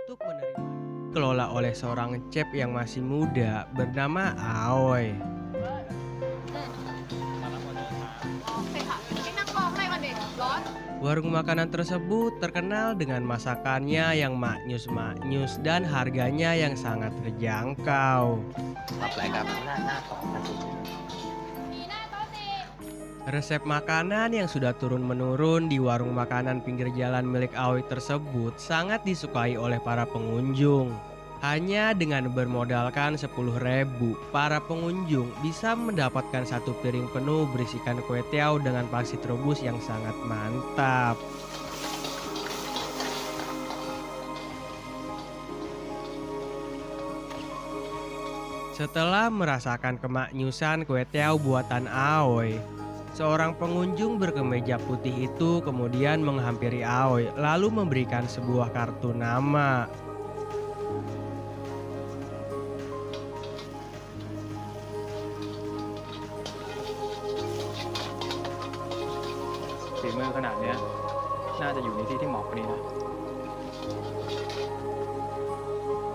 untuk menerima kelola oleh seorang chef yang masih muda bernama Aoi. โอเคค่ะให้นั่งรอข้างในก่อนดิร้อน Warung makanan tersebut terkenal dengan masakannya yang maknyus-maknyus dan harganya yang sangat terjangkau. มีหน้าโต๊ะสี่ Resep makanan yang sudah turun-menurun di warung makanan pinggir jalan milik Aoi tersebut sangat disukai oleh para pengunjung. Hanya dengan bermodalkan 10.000, para pengunjung bisa mendapatkan satu piring penuh berisikan kue tiao dengan pangsit rebus yang sangat mantap. Setelah merasakan kemaknyusan kue tiao buatan Aoi, seorang pengunjung berkemeja putih itu kemudian menghampiri Aoi lalu memberikan sebuah kartu nama. ฝีมือขนาดเนี้ยน่าจะอยู่ในที่ที่เหมาะพอดีนะ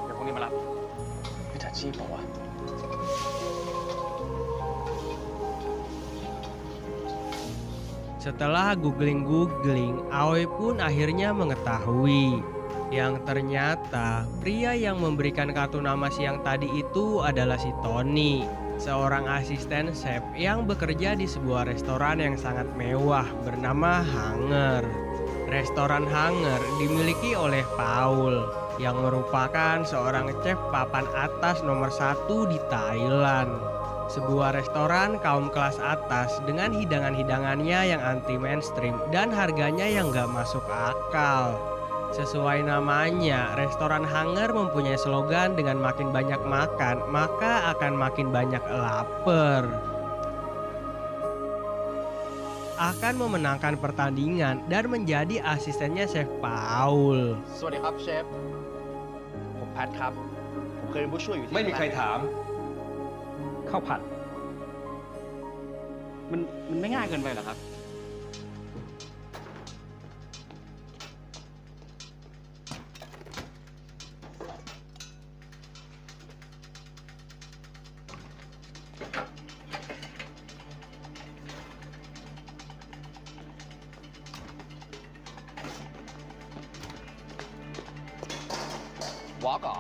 เดี๋ยวพรุ่งนี้มารับมิจฉาชีพเปล่าวะ Setelah googling-googling, Aoi pun akhirnya mengetahui yang ternyata pria yang memberikan kartu nama siang tadi itu adalah si Tony, seorang asisten chef yang bekerja di sebuah restoran yang sangat mewah bernama Hanger. Restoran Hanger dimiliki oleh Paul yang merupakan seorang chef papan atas nomor 1 di Thailand. Sebuah restoran kaum kelas atas dengan hidangan-hidangannya yang anti mainstream dan harganya yang gak masuk akal. Sesuai namanya, restoran Hanger mempunyai slogan dengan makin banyak makan, maka akan makin banyak lapar. Akan memenangkan pertandingan dan menjadi asistennya Chef Paul. สวัสดีครับเชฟผมแพทครับผมเคยเป็นผู้ช่วยอยู่ที่ ไม่มีใครถามข้าวผัดมันไม่ง่ายเกินไปเหรอครับ วอล์กเหรอ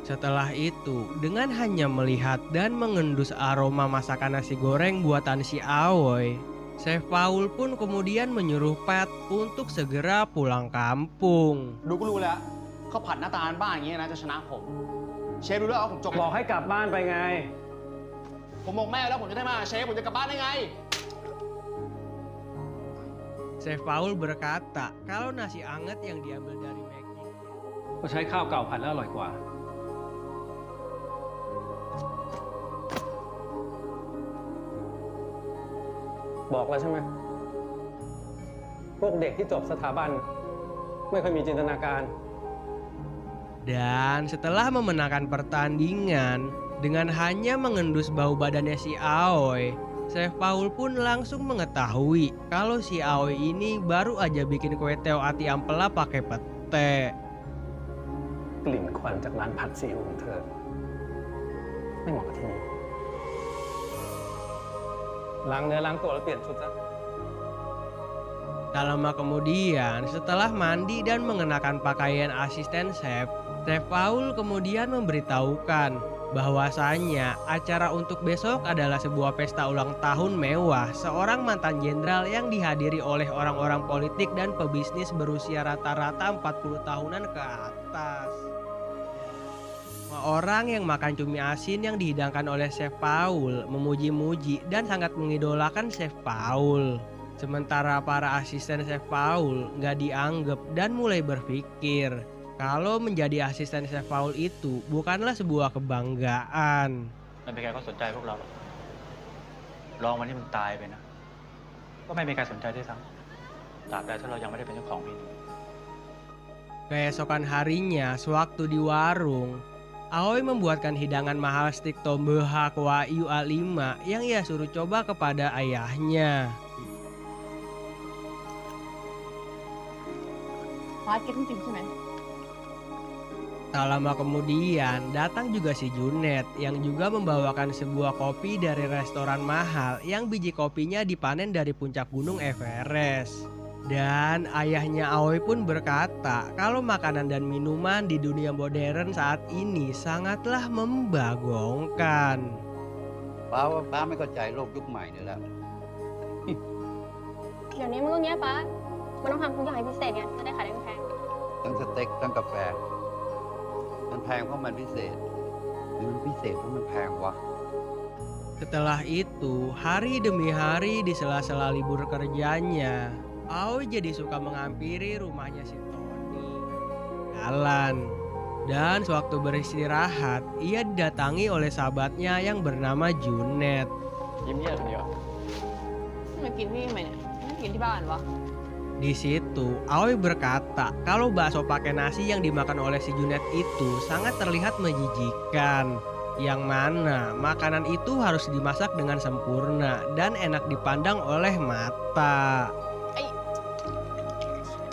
Setelah itu, dengan hanya melihat dan mengendus aroma masakan nasi goreng buatan si Aoi, Chef Paul pun kemudian menyuruh Pat untuk segera pulang kampung. ดูก็รู้แล้วข้าวผัดหน้าตาบ้านๆอย่างเงี้ยนะจะชนะผมเชฟรู้แล้วว่าผมจบ บอกให้กลับบ้านไปไง ผมบอกแม่แล้วผมจะได้มาเชฟผมจะกลับบ้านได้ไง Chef Paul berkata kalau nasi anget yang diambil dari Maggie ก็ใช้ข้าวเก่าผัดแล้วอร่อยกว่า บอกแล้วใช่ไหม พวกเด็กที่จบสถาบันไม่ค่อยมีจินตนาการ Dan setelah memenangkan pertandingan, dengan hanya mengendus bau badannya si Aoi, Chef Paul pun langsung mengetahui kalau si Aoi ini baru aja bikin kue teo ati ampela pakai pete. กลิ่นควันจากร้านผัดซีอิ๊วของเธอไม่เหมาะกับที่นี่ ล้างเนื้อล้างตัวแล้วเปลี่ยนชุดซะ Tak lama kemudian, setelah mandi dan mengenakan pakaian asisten chef Paul kemudian memberitahukan bahwasanya acara untuk besok adalah sebuah pesta ulang tahun mewah seorang mantan jenderal yang dihadiri oleh orang-orang politik dan pebisnis berusia rata-rata 40 tahunan ke atas. Semua orang yang makan cumi asin yang dihidangkan oleh Chef Paul memuji-muji dan sangat mengidolakan Chef Paul. Sementara para asisten Chef Paul nggak dianggap dan mulai berpikir kalau menjadi asisten Chef Paul itu bukanlah sebuah kebanggaan. ไม่มีใครก็สนใจพวกเราหรอกลองวันที่มึงตายไปนะก็ไม่มีใครสนใจด้วยซ้ำตราบใดที่เรายังไม่ได้เป็นเจ้าของเมนู Keesokan harinya, sewaktu di warung, Aoi membuatkan hidangan mahal stik tomboha Wagyu A5 yang ia suruh coba kepada ayahnya. ฟ้ากินจริงๆใช่ไหม Tak lama kemudian, datang juga si Junet yang juga membawakan sebuah kopi dari restoran mahal yang biji kopinya dipanen dari puncak gunung Everest. Dan ayahnya Aoi pun berkata kalau makanan dan minuman di dunia modern saat ini sangatlah membagongkan. ป้าว่าป้าไม่เข้าใจโลกยุคใหม่นี่แหละ เดี๋ยวนี้มันก็เงี้ยป้ามันต้องทำทุกอย่างให้พิเศษไงจะได้ขายได้แพง ทั้งสเต็กทั้งกาแฟ มันแพงเพราะมันพิเศษ หรือมันพิเศษเพราะมันแพงวะ Setelah itu, hari demi hari di sela-sela libur kerjanya, Aoi jadi suka menghampiri rumahnya si Tony. Jalan. Dan sewaktu beristirahat, ia didatangi oleh sahabatnya yang bernama Junet. ยิ้มเยี่ยมคนเดียว มากินที่ไหนเนี่ยไม่กินที่บ้านวะ Di situ, Aoi berkata kalau bakso pakai nasi yang dimakan oleh si Junet itu sangat terlihat menjijikan. Yang mana makanan itu harus dimasak dengan sempurna dan enak dipandang oleh mata.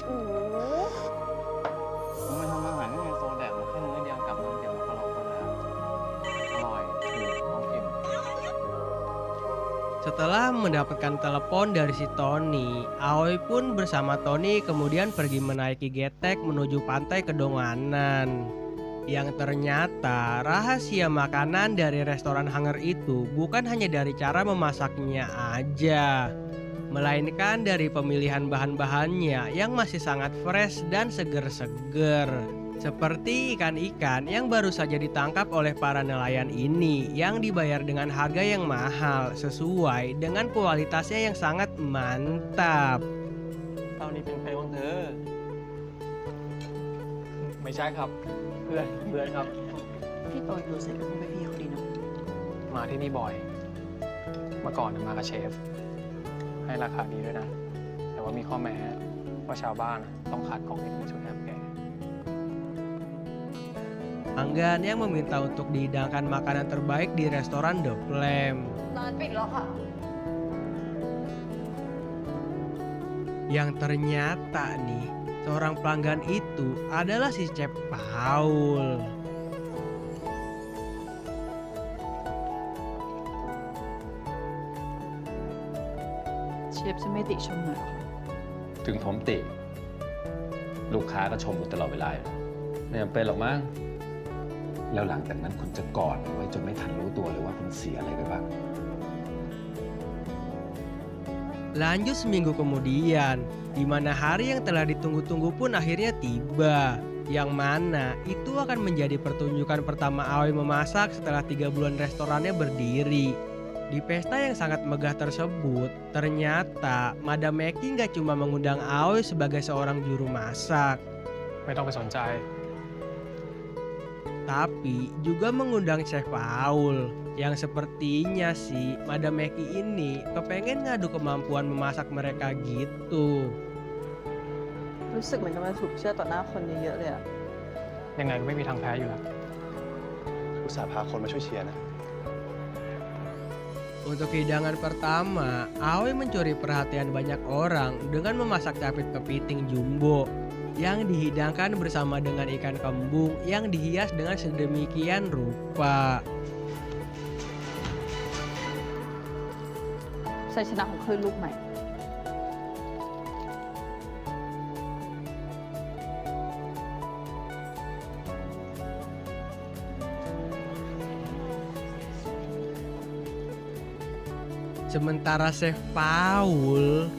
โอ้โห มึงมาทำอาหารให้ไฮโซแดกมาแค่มื้อเดียวกับมื้อเดียวก็รอคนแล้วอร่อยถูกท้องถิ่น Setelah mendapatkan telepon dari si Tony, Aoi pun bersama Tony kemudian pergi menaiki getek menuju pantai Kedonganan. Yang ternyata rahasia makanan dari restoran Hanger itu bukan hanya dari cara memasaknya aja, melainkan dari pemilihan bahan-bahannya yang masih sangat fresh dan seger-seger. Seperti ikan-ikan yang baru saja ditangkap oleh para nelayan ini yang dibayar dengan harga yang mahal sesuai dengan kualitasnya yang sangat mantap. เท่านี้เป็นใครของเธอ ไม่ใช่ครับ เพื่อนครับ พี่โตอยู่เสร็จก็คงไปพี่เขาดีเนาะ มาที่นี่บ่อย เมื่อก่อนมากับเชฟ ให้ราคาดีด้วยนะ แต่ว่ามีข้อแม้ว่าชาวบ้านต้องขาดของที่เป็นชุดแอบแก่ Anggan yang meminta untuk dihidangkan makanan terbaik di restoran The Flame. ร้านปิดแล้วค่ะ Yang ternyata nih, seorang pelanggan itu adalah si Chef Paul. เชฟจะไม่ติชมหน่อยเหรอคะ ถึงผมติลูกค้าก็ชมคุณตลอดเวลาอยู่ไม่จำเป็นหรอกมั้งแล้วหลังจากนั้นคุณจะกอดมันไว้จนไม่ทันรู้ตัวเลยว่าคุณเสียอะไรไปบ้าง Lanjut seminggu kemudian, di mana hari yang telah ditunggu-tunggu pun akhirnya tiba. Yang mana itu akan menjadi pertunjukan pertama Aoi memasak setelah 3 bulan restorannya berdiri. Di pesta yang sangat megah tersebut, ternyata Madam Meki nggak cuma mengundang Aoi sebagai seorang juru masak, ไม่ต้องไปสนใจ tapi juga mengundang Chef Paul. Yang sepertinya sih Madam Meki ini kepengen ngadu kemampuan memasak mereka gitu. รู้สึกเหมือนกำลังถูกเชื่อต่อหน้าคนเยอะๆเลยอะ ยังไงก็ไม่มีทางแพ้อยู่แล้ว อุตส่าห์พาคนมาช่วยเชียร์นะ Untuk hidangan pertama, Aoi mencuri perhatian banyak orang dengan memasak capit kepiting jumbo yang dihidangkan bersama dengan ikan kembung yang dihias dengan sedemikian rupa. ชัยชนะของคลื่นลูกใหม่ Sementara Chef Paul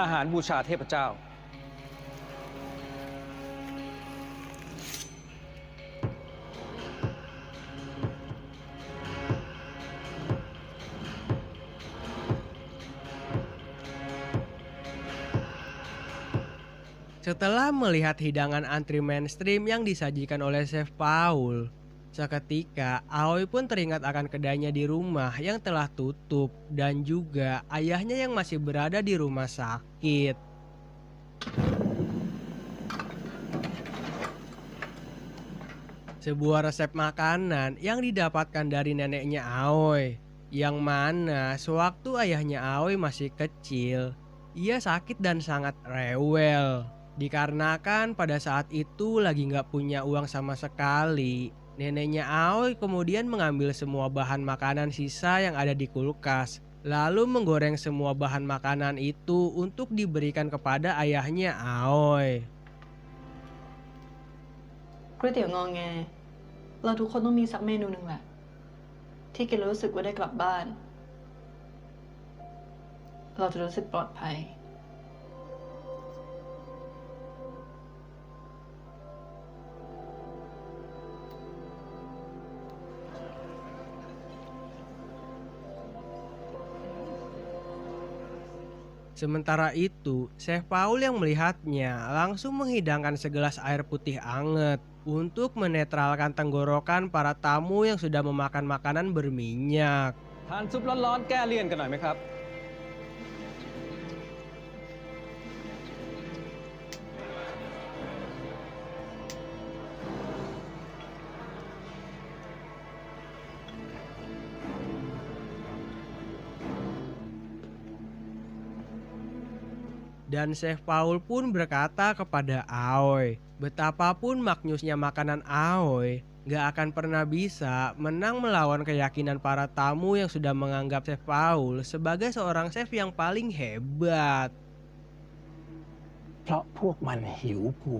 อาหารบูชาเทพเจ้า Setelah melihat hidangan antri mainstream yang disajikan oleh Chef Paul, seketika Aoi pun teringat akan kedainya di rumah yang telah tutup dan juga ayahnya yang masih berada di rumah sakit. Sebuah resep makanan yang didapatkan dari neneknya Aoi, yang mana sewaktu ayahnya Aoi masih kecil, ia sakit dan sangat rewel. Dikarenakan pada saat itu lagi nggak punya uang sama sekali, neneknya Aoi kemudian mengambil semua bahan makanan sisa yang ada di kulkas, lalu menggoreng semua bahan makanan itu untuk diberikan kepada ayahnya Aoi. ก๋วยเตี๋ยวงอแงเราทุกคนต้องมีสักเมนูหนึ่งแหละที่กินแล้วรู้สึกว่าได้กลับบ้านเราจะรู้สึกปลอดภัย Sementara itu, Chef Paul yang melihatnya langsung menghidangkan segelas air putih anget untuk menetralkan tenggorokan para tamu yang sudah memakan makanan berminyak. ทานซุปร้อนๆ แก้เลี่ยนกันหน่อยไหมครับ Dan Chef Paul pun berkata kepada Aoi, betapapun maknyusnya makanan Aoi, gak akan pernah bisa menang melawan keyakinan para tamu yang sudah menganggap Chef Paul sebagai seorang chef yang paling hebat. เพราะพวกมันหิวกู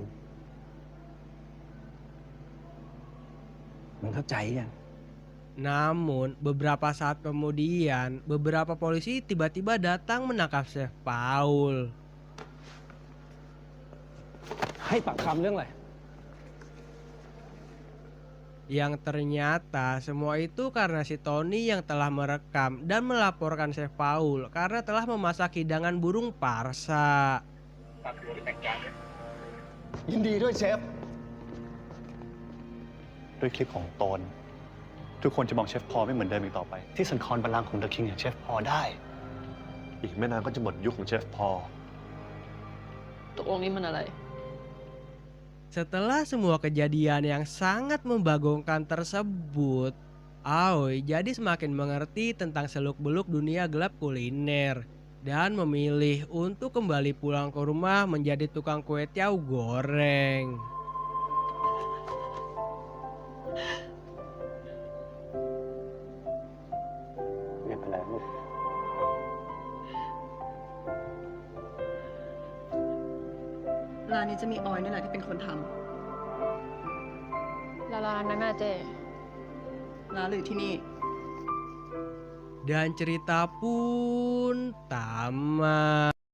มึงเข้าใจยัง Namun beberapa saat kemudian, beberapa polisi tiba-tiba datang menangkap Chef Paul. ให้ปากคำเรื่องอะไร Yang ternyata semua itu karena si Tony yang telah merekam dan melaporkan Chef Paul karena telah memasak hidangan burung parsa. ยินดีด้วยเชฟ ด้วยคลิปของโตน ทุกคนจะมองเชฟพอไม่เหมือนเดิมอีกต่อไป ที่สันคอนบัลลังก์ของเดอะคิงอย่างเชฟพอได้ อีกไม่นานก็จะหมดยุคของเชฟพอ ตกลงนี้มันอะไร Setelah semua kejadian yang sangat membagongkan tersebut, Aoi jadi semakin mengerti tentang seluk-beluk dunia gelap kuliner dan memilih untuk kembali pulang ke rumah menjadi tukang kue tiaw goreng. ไม่เป็นไรลูก ร้านนี้จะมีออยนี่แหละที่เป็นคนท แล้วร้านนั้นน่ะเจ๊ ำร้านหรือที่นี่ Dan cerita pun tamat.